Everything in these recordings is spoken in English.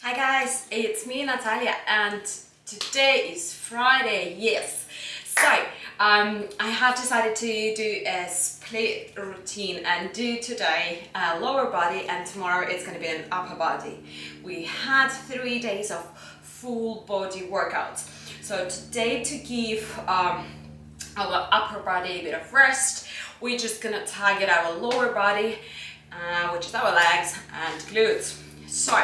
Hi guys, it's me Natalia and today is Friday, yes. So, I have decided to do a split routine and do today a lower body and tomorrow it's going to be an upper body. We had 3 days of full body workouts. So today to give our upper body a bit of rest, we're just going to target our lower body, which is our legs and glutes. So,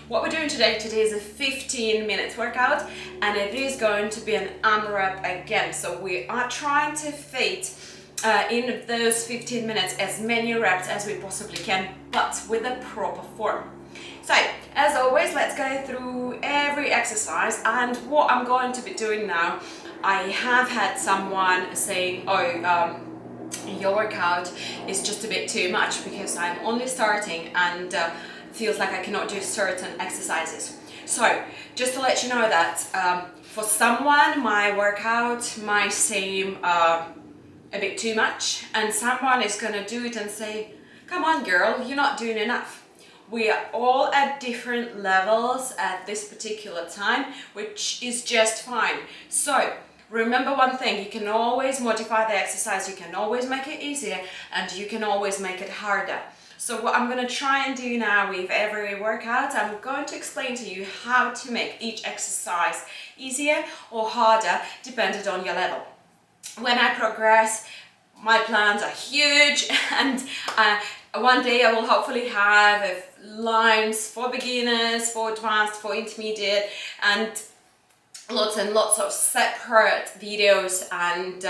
what we're doing today is a 15 minutes workout and it is going to be an AMRAP again. So we are trying to fit in those 15 minutes as many reps as we possibly can, but with a proper form. So as always, let's go through every exercise, and what I'm going to be doing now, I have had someone saying, your workout is just a bit too much because I'm only starting and feels like I cannot do certain exercises. So just to let you know that for someone my workout might seem a bit too much, and someone is gonna do it and say, come on girl, you're not doing enough. We are all at different levels at this particular time, which is just fine. So remember one thing, you can always modify the exercise, you can always make it easier, and you can always make it harder. So what I'm going to try and do now with every workout, I'm going to explain to you how to make each exercise easier or harder depending on your level. When I progress, my plans are huge, and one day I will hopefully have lines for beginners, for advanced, for intermediate, and lots of separate videos and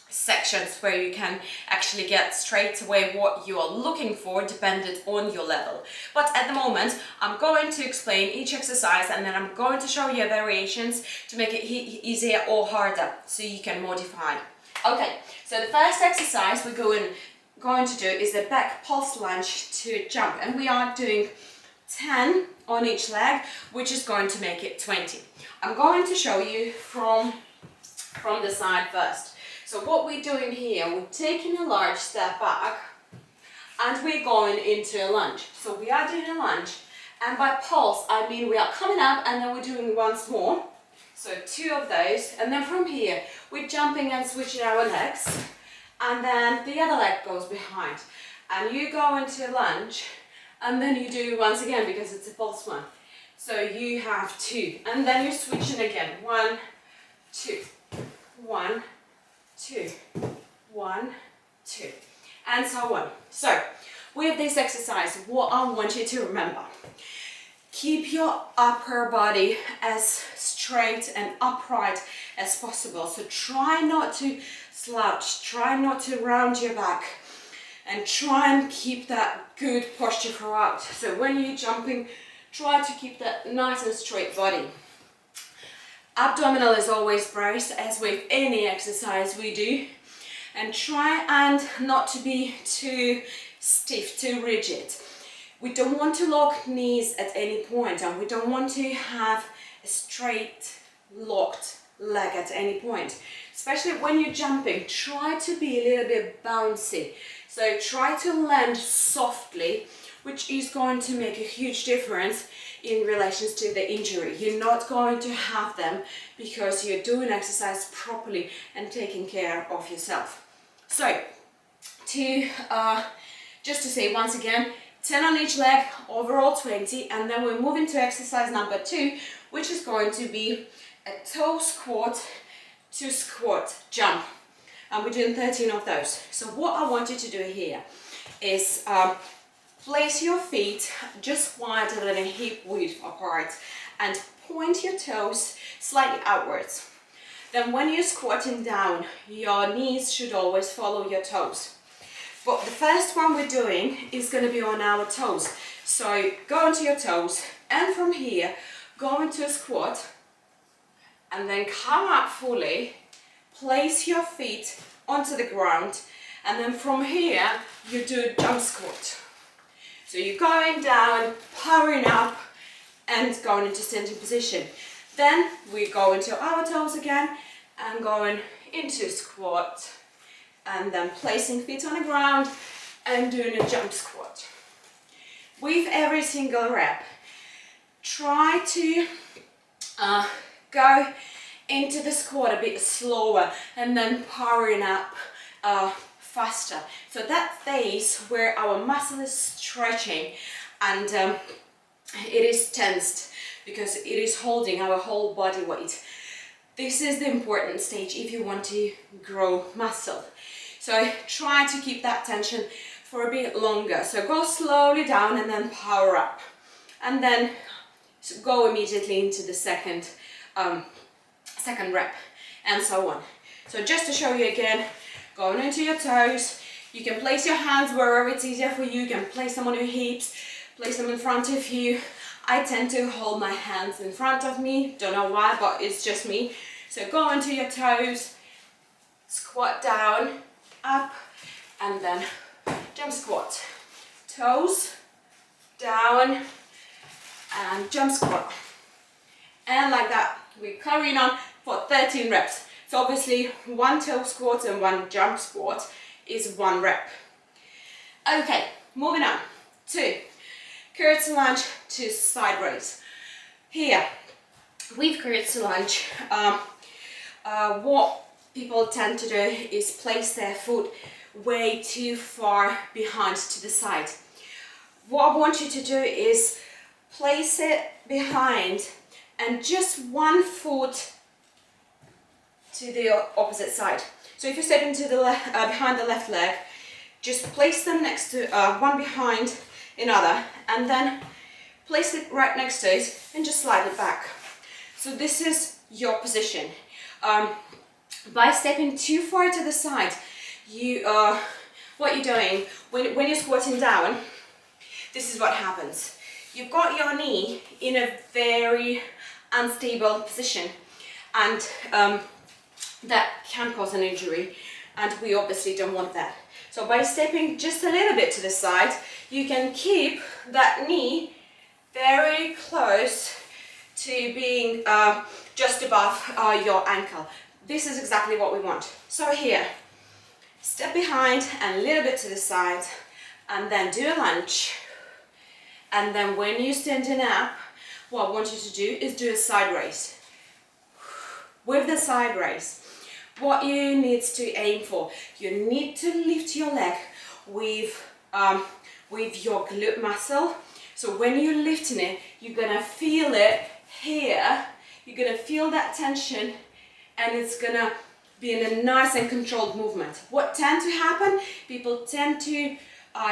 sections where you can actually get straight away what you are looking for dependent on your level. But at the moment I'm going to explain each exercise and then I'm going to show you variations to make it easier or harder so you can modify. Okay, so the first exercise we're going to do is the back pulse lunge to jump, and we are doing 10 on each leg, which is going to make it 20. I'm going to show you from the side first. So what we're doing here, we're taking a large step back and we're going into a lunge. So we are doing a lunge, and by pulse I mean we are coming up and then we're doing once more. So 2 of those, and then from here we're jumping and switching our legs, and then the other leg goes behind and you go into a lunge and then you do once again because it's a pulse one. So you have 2 and then you're switching again, 1, 2, 1, 2, 1, 2, and so on. So with this exercise, what I want you to remember, keep your upper body as straight and upright as possible. So try not to slouch, try not to round your back, and try and keep that good posture throughout. So when you're jumping, try to keep that nice and straight body. Abdominal is always braced, as with any exercise we do, and try and not to be too stiff, too rigid. We don't want to lock knees at any point, and we don't want to have a straight locked leg at any point. Especially when you're jumping, try to be a little bit bouncy. So try to land softly, which is going to make a huge difference in relation to the injury. You're not going to have them because you're doing exercise properly and taking care of yourself. So just to say once again, 10 on each leg, overall 20, and then we're moving to exercise number 2, which is going to be a toe squat to squat jump, and we're doing 13 of those. So what I want you to do here is place your feet just wider than a hip width apart and point your toes slightly outwards. Then when you're squatting down, your knees should always follow your toes. But the first one we're doing is going to be on our toes. So go onto your toes, and from here go into a squat and then come up fully, place your feet onto the ground, and then from here you do a jump squat. So you're going down, powering up and going into standing position. Then we go into our toes again and going into squat, and then placing feet on the ground and doing a jump squat. With every single rep, try to go into the squat a bit slower and then powering up faster. So that phase where our muscle is stretching and it is tensed because it is holding our whole body weight. This is the important stage if you want to grow muscle. So try to keep that tension for a bit longer. So go slowly down and then power up. And then go immediately into the second rep and so on. So just to show you again, going into your toes, you can place your hands wherever it's easier for you. You can place them on your hips, place them in front of you. I tend to hold my hands in front of me, don't know why, but it's just me. So go into your toes, squat down, up, and then jump squat. Toes, down, and jump squat. And like that, we're carrying on for 13 reps. So obviously, one toe squat and one jump squat is 1 rep. Okay, moving on to curtsy lunge to side raise. Here, with curtsy lunge, what people tend to do is place their foot way too far behind to the side. What I want you to do is place it behind and just one foot to the opposite side. So if you're stepping to the behind the left leg, just place them next to one behind another, and then place it right next to it and just slide it back. So this is your position. By stepping too far to the side, what you're doing when you're squatting down, this is what happens. You've got your knee in a very unstable position, and that can cause an injury, and we obviously don't want that. So by stepping just a little bit to the side, you can keep that knee very close to being just above your ankle. This is exactly what we want. So here, step behind and a little bit to the side, and then do a lunge. And then when you're standing up, what I want you to do is do a side raise. With the side raise, what you need to aim for, you need to lift your leg with your glute muscle. So when you're lifting it, you're gonna feel it here. You're gonna feel that tension, and it's gonna be in a nice and controlled movement. What tends to happen? People tend to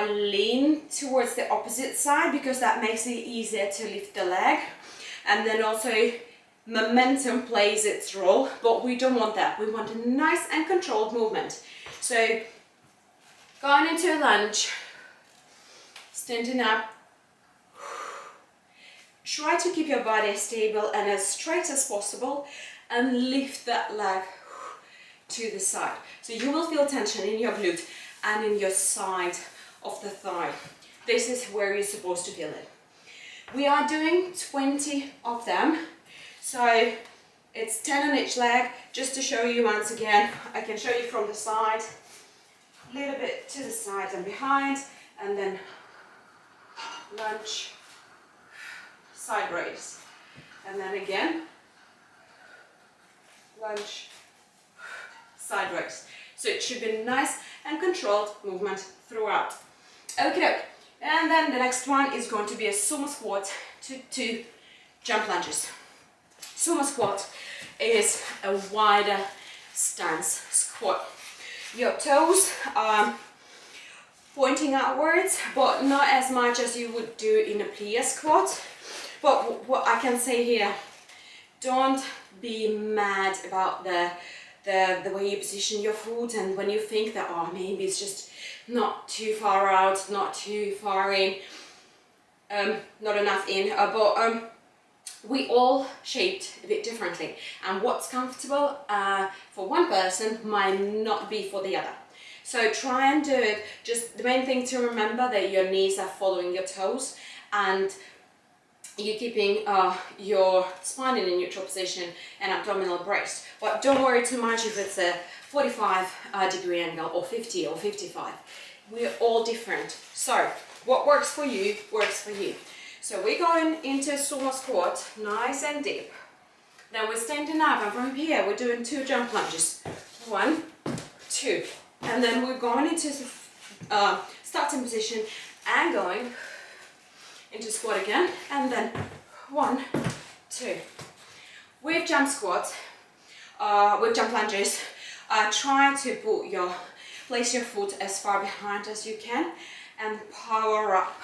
lean towards the opposite side because that makes it easier to lift the leg, and then also momentum plays its role, but we don't want that. We want a nice and controlled movement. So going into a lunge, standing up, try to keep your body stable and as straight as possible, and lift that leg to the side. So you will feel tension in your glute and in your side of the thigh. This is where you're supposed to feel it. We are doing 20 of them. So it's 10 on each leg. Just to show you once again, I can show you from the side, a little bit to the side and behind, and then lunge, side raise, and then again, lunge, side raise. So it should be nice and controlled movement throughout. Okay, and then the next one is going to be a sumo squat to 2 jump lunges. Sumo squat is a wider stance squat. Your toes are pointing outwards, but not as much as you would do in a plie squat. But what I can say here, don't be mad about the way you position your foot, and when you think that, oh, maybe it's just not too far out, not too far in, not enough in, but we all shaped a bit differently, and what's comfortable for one person might not be for the other. So try and do it. Just the main thing to remember that your knees are following your toes, and you're keeping your spine in a neutral position and abdominal braced. But don't worry too much if it's a 45-degree angle or 50 or 55. We're all different. So what works for you works for you. So we're going into Sumo squat, nice and deep. Then we're standing up, and from here we're doing 2 jump lunges. 1, 2. And then we're going into the starting position and going into squat again. And then 1, 2. With jump squats, with jump lunges, try to place your foot as far behind as you can and power up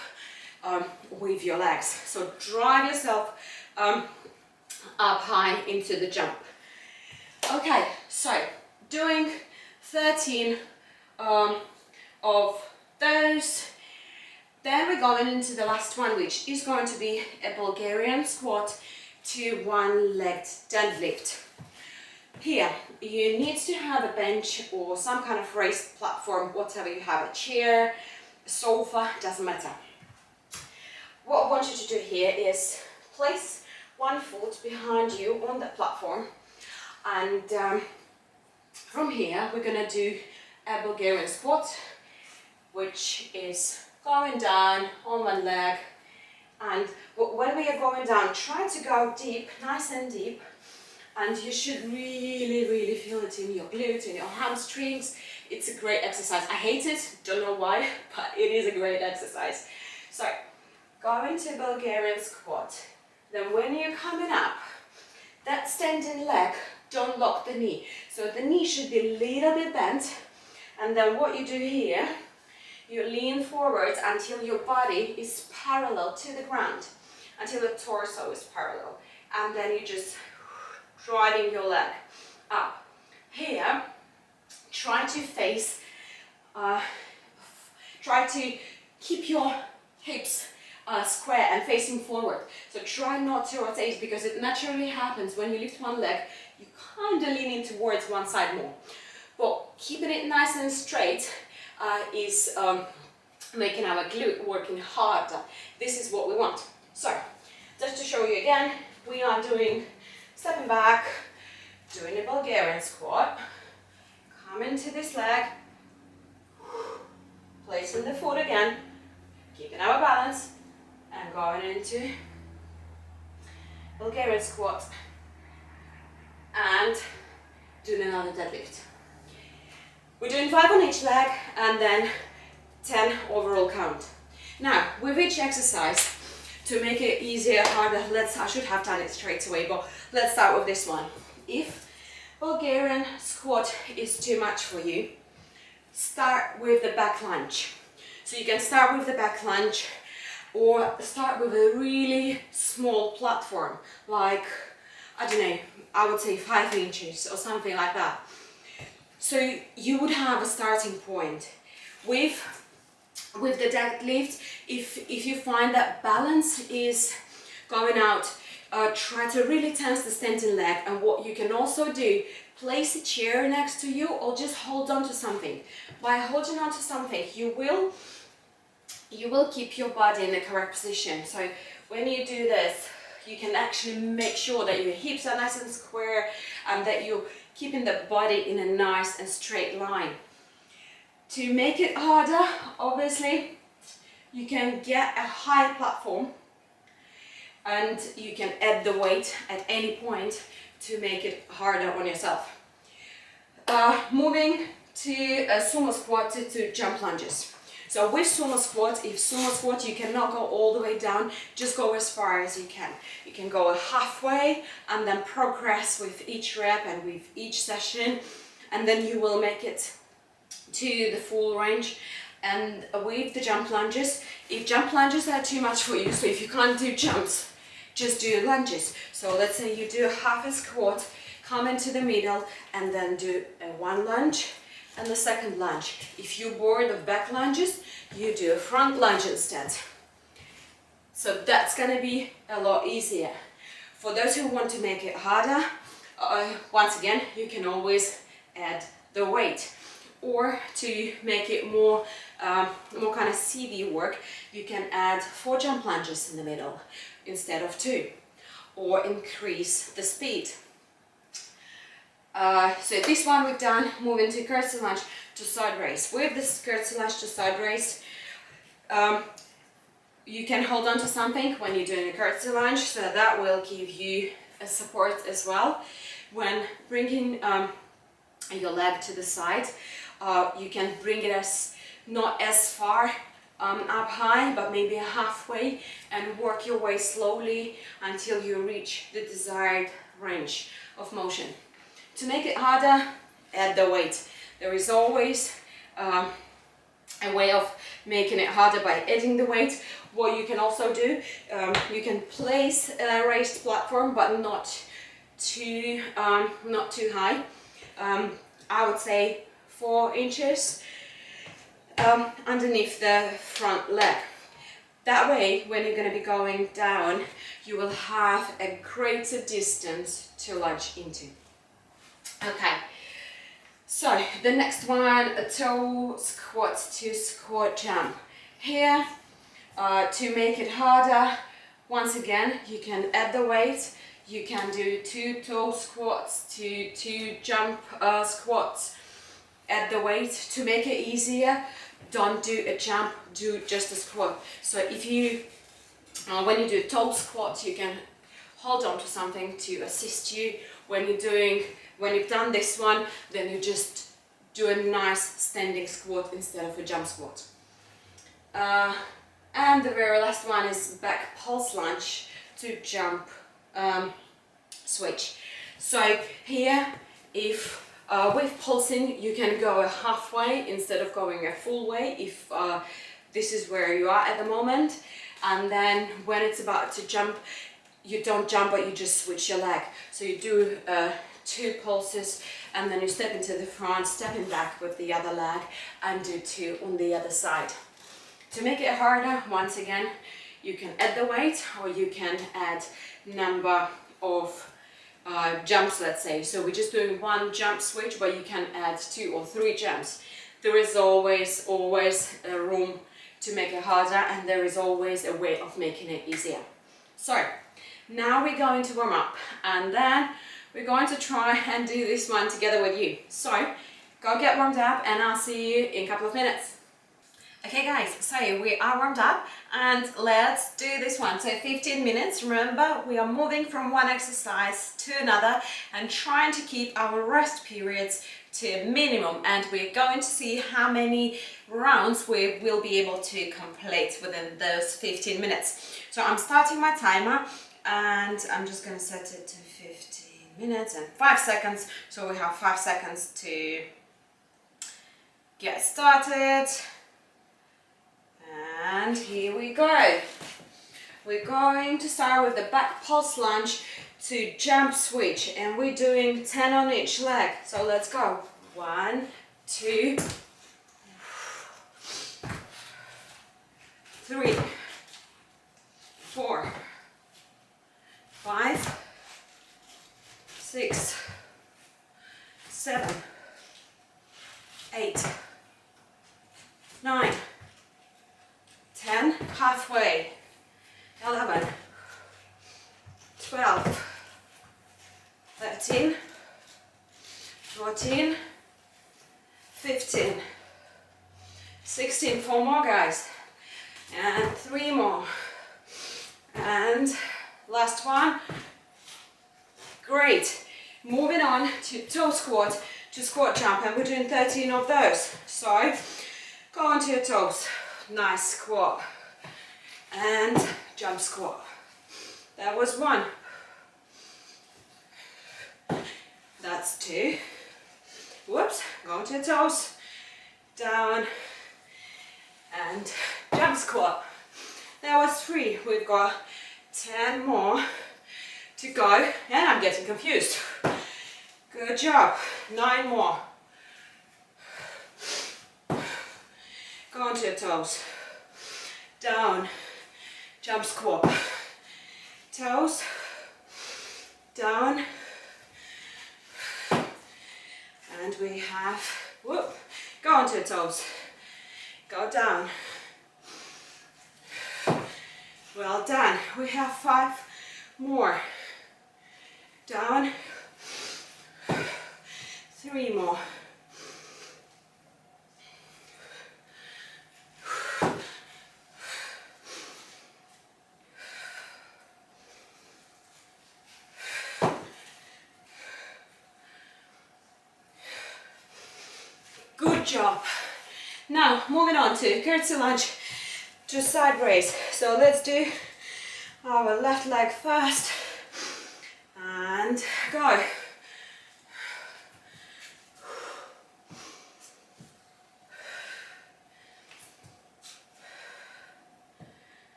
with your legs. So drive yourself up high into the jump. Okay, so doing 13 of those. Then we're going into the last one, which is going to be a Bulgarian squat to 1-legged deadlift. Here, you need to have a bench or some kind of raised platform, whatever you have, a chair, a sofa, doesn't matter. What I want you to do here is place one foot behind you on the platform, and from here we're going to do a Bulgarian squat, which is going down on one leg. And when we are going down, try to go deep, nice and deep, and you should really feel it in your glutes, in your hamstrings. It's a great exercise. I hate it, don't know why, but it is a great exercise. So go into Bulgarian squat. Then when you're coming up, that standing leg, don't lock the knee. So the knee should be a little bit bent, and then what you do here, you lean forward until your body is parallel to the ground, until the torso is parallel, and then you just driving your leg up. Here, try to face, try to keep your hips square and facing forward. So try not to rotate, because it naturally happens when you lift one leg, you kind of leaning towards one side more. But keeping it nice and straight is making our glute working harder. This is what we want. So, just to show you again, we are doing stepping back, doing a Bulgarian squat, come into this leg, placing the foot again, keeping our balance, and going into Bulgarian squat and doing another deadlift. We're doing 5 on each leg and then 10 overall count. Now, with each exercise, to make it easier, harder, I should have done it straight away, but let's start with this one. If Bulgarian squat is too much for you, start with the back lunge. So you can start with the back lunge, or start with a really small platform, like, I don't know, I would say 5 inches or something like that. So you would have a starting point. With the deadlift, if you find that balance is going out, try to really tense the standing leg. And what you can also do, place a chair next to you or just hold on to something. By holding on to something, you will keep your body in the correct position. So when you do this, you can actually make sure that your hips are nice and square and that you're keeping the body in a nice and straight line. To make it harder, obviously, you can get a high platform and you can add the weight at any point to make it harder on yourself. Moving to a sumo squat to jump lunges. So with sumo squat, if sumo squat you cannot go all the way down, just go as far as you can. You can go halfway and then progress with each rep and with each session, and then you will make it to the full range. And with the jump lunges, if jump lunges are too much for you, so if you can't do jumps, just do lunges. So let's say you do half a squat, come into the middle, and then do one lunge and the second lunge. If you're bored of back lunges, you do a front lunge instead. So that's gonna be a lot easier. For those who want to make it harder, once again, you can always add the weight. Or to make it more kind of CV work, you can add 4 jump lunges in the middle instead of 2, or increase the speed. So this one we've done, moving to curtsy lunge to side raise. With this curtsy lunge to side raise, You can hold on to something when you're doing a curtsy lunge, so that will give you a support as well. When bringing your leg to the side, you can bring it not as far up high, but maybe halfway, and work your way slowly until you reach the desired range of motion. To make it harder, add the weight. There is always a way of making it harder by adding the weight. What you can also do, you can place a raised platform, but not too high. I would say 4 inches underneath the front leg. That way, when you're going to be going down, you will have a greater distance to lunge into. Okay, so the next one, a toe squat to squat jump. Here, to make it harder, once again, you can add the weight. You can do 2 toe squats to 2 jump squats. Add the weight. To make it easier, don't do a jump, do just a squat. So if you, when you do toe squats, you can hold on to something to assist you. When you've done this one, then you just do a nice standing squat instead of a jump squat. And the very last one is back pulse lunge to jump switch. So here, if with pulsing, you can go a halfway instead of going a full way, if this is where you are at the moment. And then when it's about to jump, you don't jump, but you just switch your leg. So you do 2 pulses, and then you step into the front, stepping back with the other leg, and do 2 on the other side. To make it harder, once again, you can add the weight, or you can add number of jumps, let's say. So we're just doing 1 jump switch, but you can add 2 or 3 jumps. There is always a room to make it harder, and there is always a way of making it easier. So now we're going to warm up, and then we're going to try and do this one together with you. So go get warmed up, and I'll see you in a couple of minutes. Okay guys, so we are warmed up, and let's do this one. So 15 minutes, remember, we are moving from one exercise to another and trying to keep our rest periods to a minimum, and we're going to see how many rounds we will be able to complete within those 15 minutes. So I'm starting my timer, and I'm just going to set it to 15 minutes and 5 seconds. So we have 5 seconds to get started. And here we go. We're going to start with the back pulse lunge to jump switch, and we're doing 10 on each leg. So let's go. 1, 2, 3, 4, 5, 6, 7, 8, 9, 10, halfway, 11, 12, 13, 14, 15, 16, 4 more guys, and 3 more, and last one. Great. Moving on to toe squat to squat jump, and we're doing 13 of those. So go onto your toes. Nice squat and jump squat. That was 1. That's 2. Whoops, go onto your toes, down and jump squat. That was 3. We've got 10 more to go, and I'm getting confused. Good job. 9 more. Go onto your toes, down, jump squat, toes, down, and we have, whoop, go onto your toes, go down. Well done. We have 5 more. Down, 3 more. Good job. Now moving on to curtsy lunge to side raise. So let's do our left leg first and go.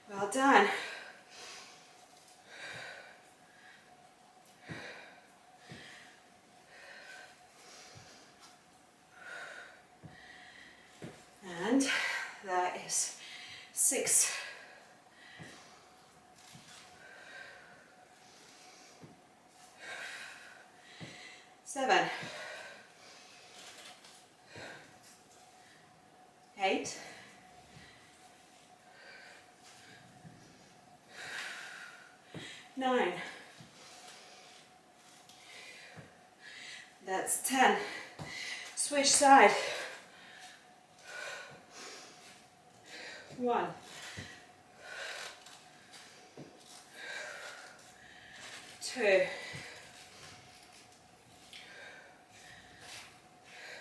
Well done. And that is 6. 7. 8. 9. That's 10. Switch side. 1. 2.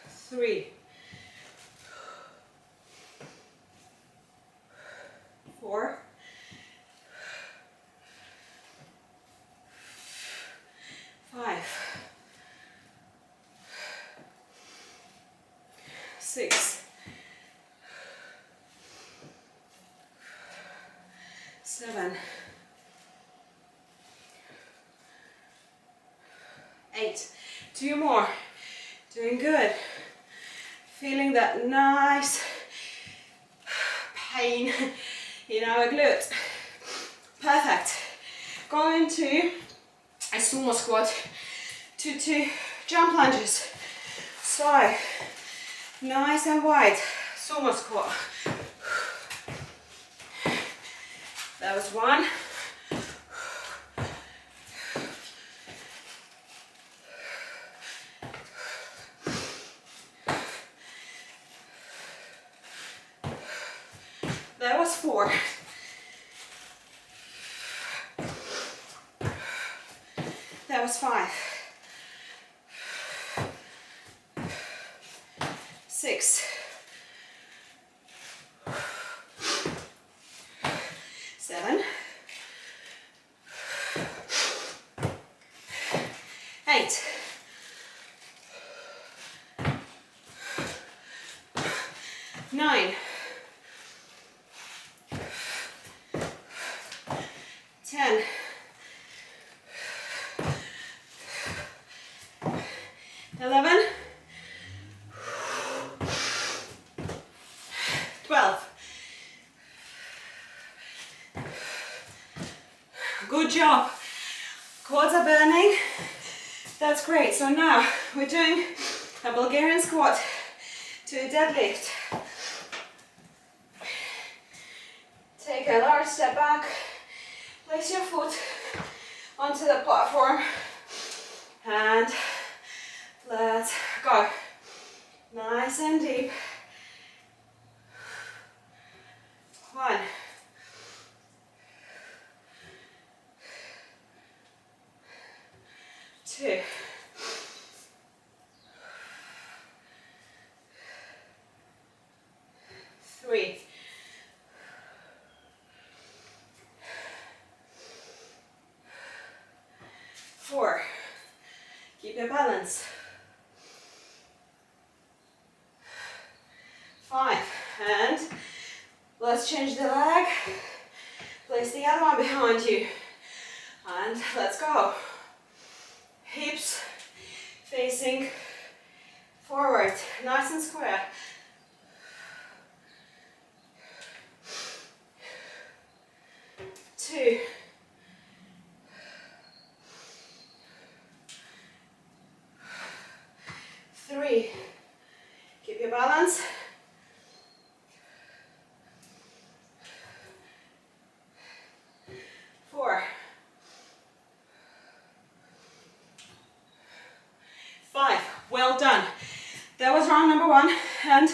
3. 4. 5. 6. 7. 8. 2 more. Doing good. Feeling that nice pain in our glutes. Perfect. Going to a sumo squat to 2 jump lunges. So, nice and wide sumo squat. That was 1. That was 4. That was 5. 6. 7. 8. 9. 10. 11. 12. Good job. Quads are burning. That's great. So now we're doing a Bulgarian squat to a deadlift. Take a large step back. Place your foot onto the platform and let's go. Nice and deep. 1. 2. 3. 4. Keep your balance. 5. And let's change the leg. Place the other one behind you. And let's go. Hips facing forward, nice and square. 2. 3. Keep your balance. 4. 5. Well done. That was round number 1, and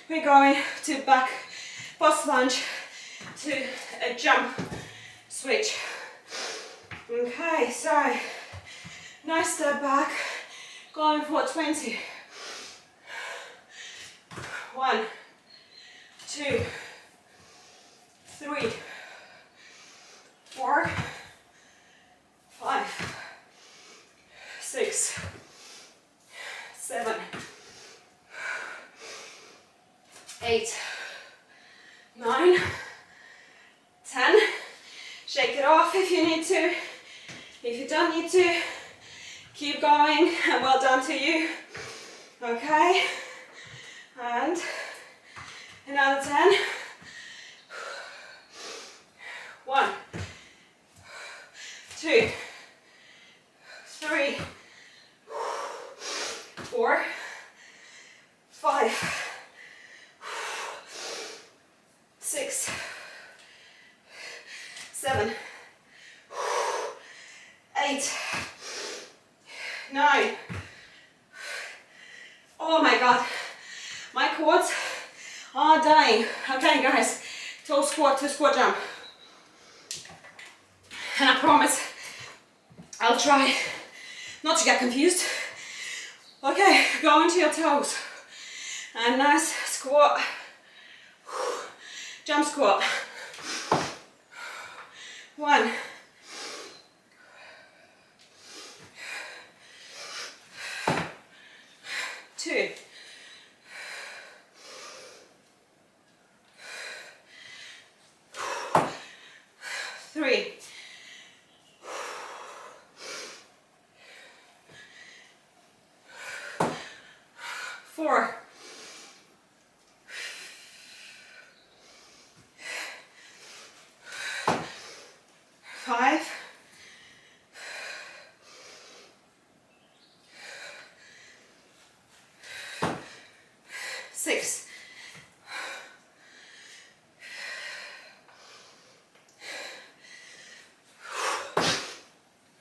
we're going to back post lunge to a jump switch. Okay, so Nice step back, going for 20. 1, 2, 3, 4, 5, 6, 7, 8, 9, 10. Shake it off if you need to. If you don't need to, keep going, and well done to you. Okay, and another 10. 1, 2, 3, 4, 5, 6, 7, 8, 9. Oh my god, my quads are dying. Okay guys, toe squat to squat jump. And I promise I'll try not to get confused. Okay, go into your toes. And nice squat. Jump squat. 1, 2, 3, 4, 5, 6,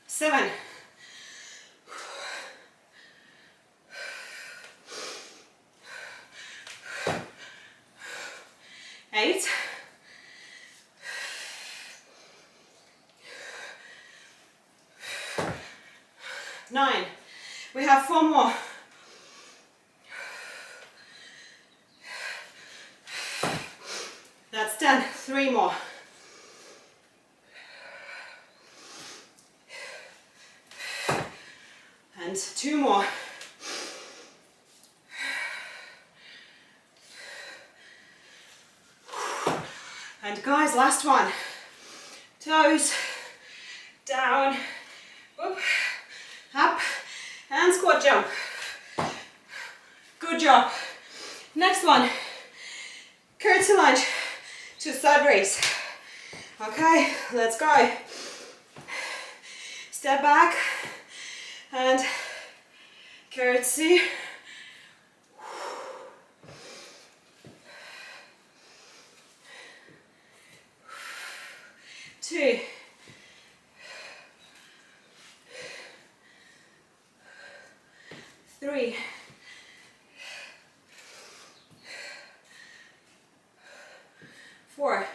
7, 8, 9. We have 4 more. That's 10. 3 more. And 2 more. And guys, last one. Toes down, whoop, up, and squat jump. Good job. Next one, curtsy lunge to side raise. Okay, let's go. Step back and curtsy. 2, 3, 4,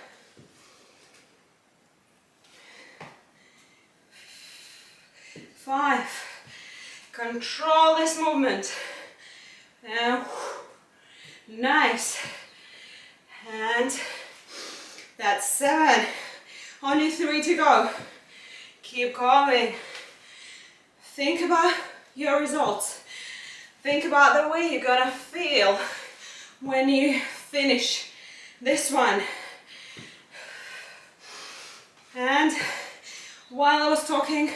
5. Control this movement. And nice. And that's 7. Only 3 to go. Keep going. Think about your results. Think about the way you're gonna feel when you finish this one. And while I was talking,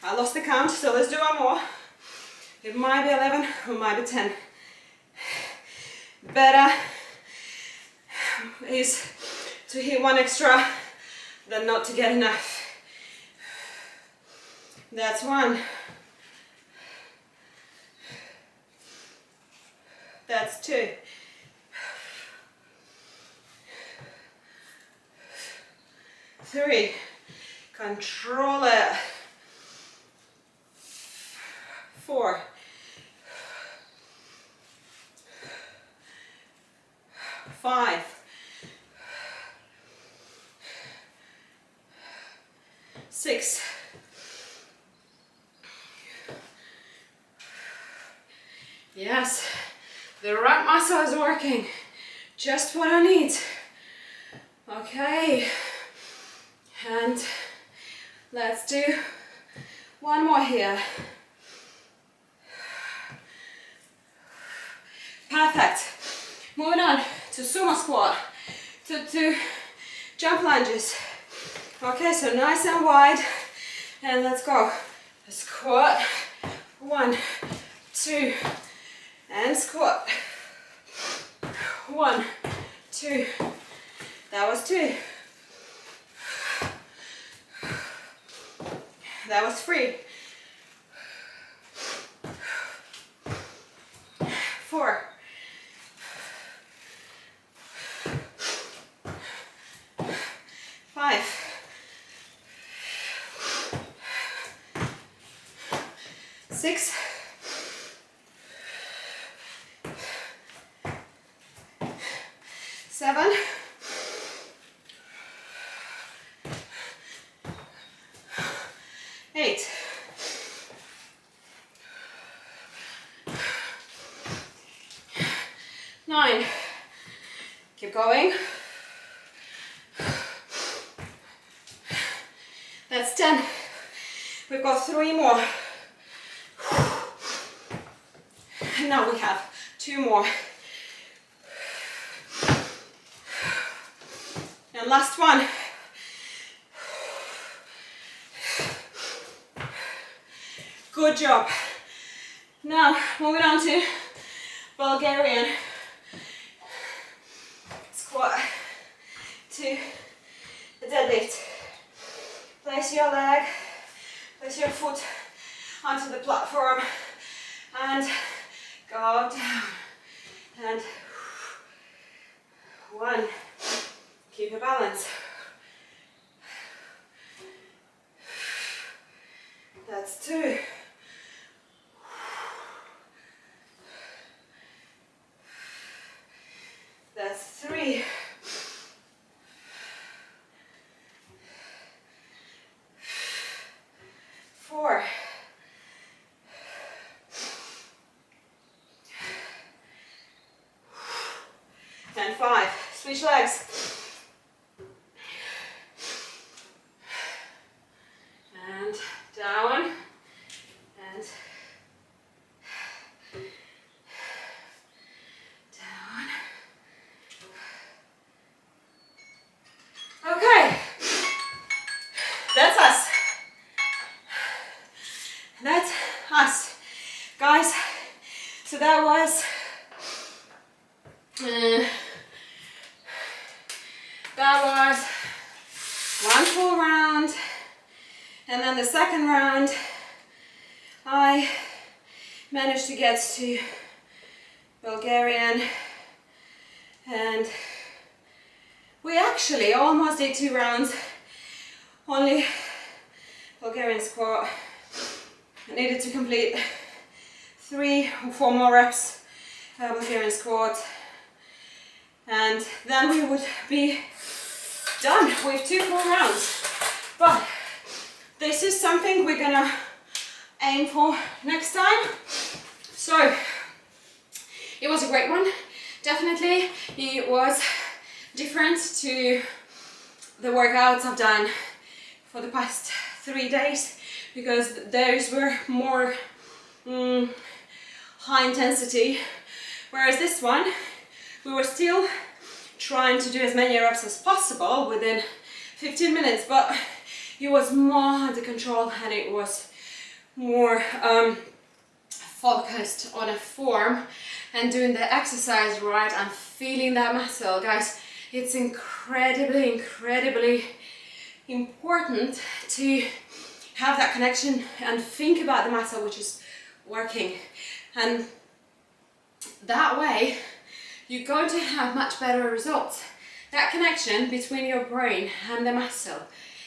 I lost the count, so let's do one more. It might be 11 or it might be 10. Better is to hit one extra than not to get enough. That's 1. That's 2. Three. Control it. 4. 5. 6. The right muscle is working. Just what I need. Okay. And let's do one more here. Perfect. Moving on to sumo squat, to jump lunges. Okay, so nice and wide, and let's go. Squat, 1, 2, and squat. 1, 2. That was 2. That was 3. 4. 5. 6. 7. 8. 9. Keep going. That's 10. We've got 3 more. And now we have 2 more. And last one. Good job. Now moving on to Bulgarian squat to the deadlift. Place your leg, place your foot onto the platform and go down. And 1. Keep your balance. That's 2. That's 3. 4. And 5. Switch legs. And down. And down. Okay. That's us. That's us. Guys, so that was one full round, and then the second round I managed to get to Bulgarian, and we actually almost did 2 rounds, only Bulgarian squat. I needed to complete 3 or 4 more reps Bulgarian squat, and then we would be done with 2 full rounds. But this is something we're gonna aim for next time. So it was a great one. Definitely it was different to the workouts I've done for the past 3 days, because those were more high intensity, whereas this one we were still trying to do as many reps as possible within 15 minutes, but it was more under control and it was more focused on a form and doing the exercise right and feeling that muscle. Guys, it's incredibly important to have that connection and think about the muscle which is working, and that way you're going to have much better results. That connection between your brain and the muscle,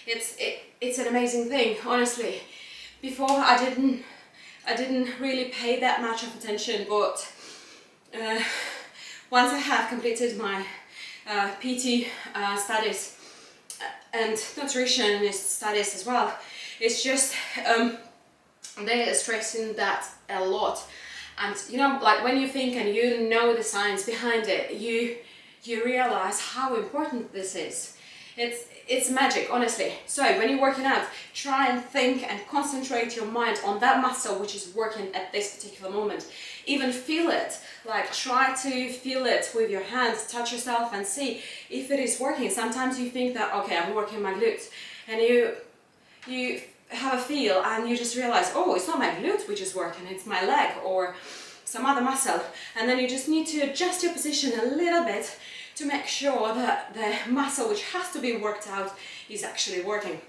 it's an amazing thing. Honestly, before I didn't really pay that much of attention, but once I have completed my PT studies and nutritionist studies as well, it's just they're stressing that a lot, And you know, like when you think and you know the science behind it, you realize how important this is. It's magic, honestly. So when you're working out, try and think and concentrate your mind on that muscle which is working at this particular moment. Even feel it, like try to feel it with your hands, touch yourself and see if it is working. Sometimes you think that, okay, I'm working my glutes, and you have a feel and you just realize, oh, it's not my glute which is working, it's my leg or some other muscle. And then you just need to adjust your position a little bit to make sure that the muscle which has to be worked out is actually working.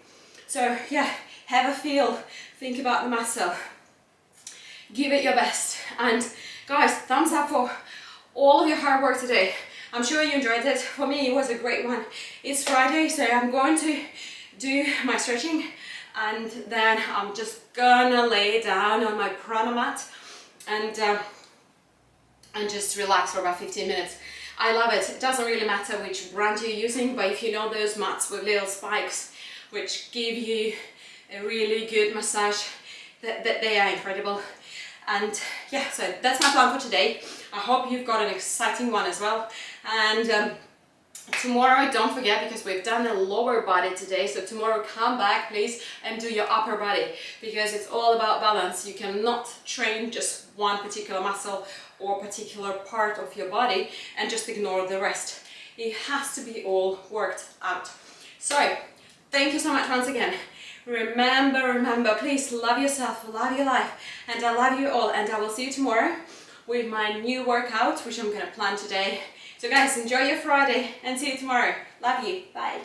So yeah, have a feel, think about the muscle, give it your best. And guys, thumbs up for all of your hard work today. I'm sure you enjoyed it. For me, it was a great one. It's Friday, so I'm going to do my stretching, and then I'm just gonna lay down on my prana mat and just relax for about 15 minutes. I love it. It doesn't really matter which brand you're using, but if you know those mats with little spikes which give you a really good massage, that they are incredible. And yeah, so that's my plan for today. I hope you've got an exciting one as well. And tomorrow, don't forget, because we've done the lower body today, so tomorrow come back please and do your upper body, because it's all about balance. You cannot train just one particular muscle or particular part of your body and just ignore the rest. It has to be all worked out. So thank you so much once again. Remember, please love yourself, love your life, and I love you all, and I will see you tomorrow with my new workout which I'm gonna plan today. So guys, enjoy your Friday and see you tomorrow. Love you. Bye.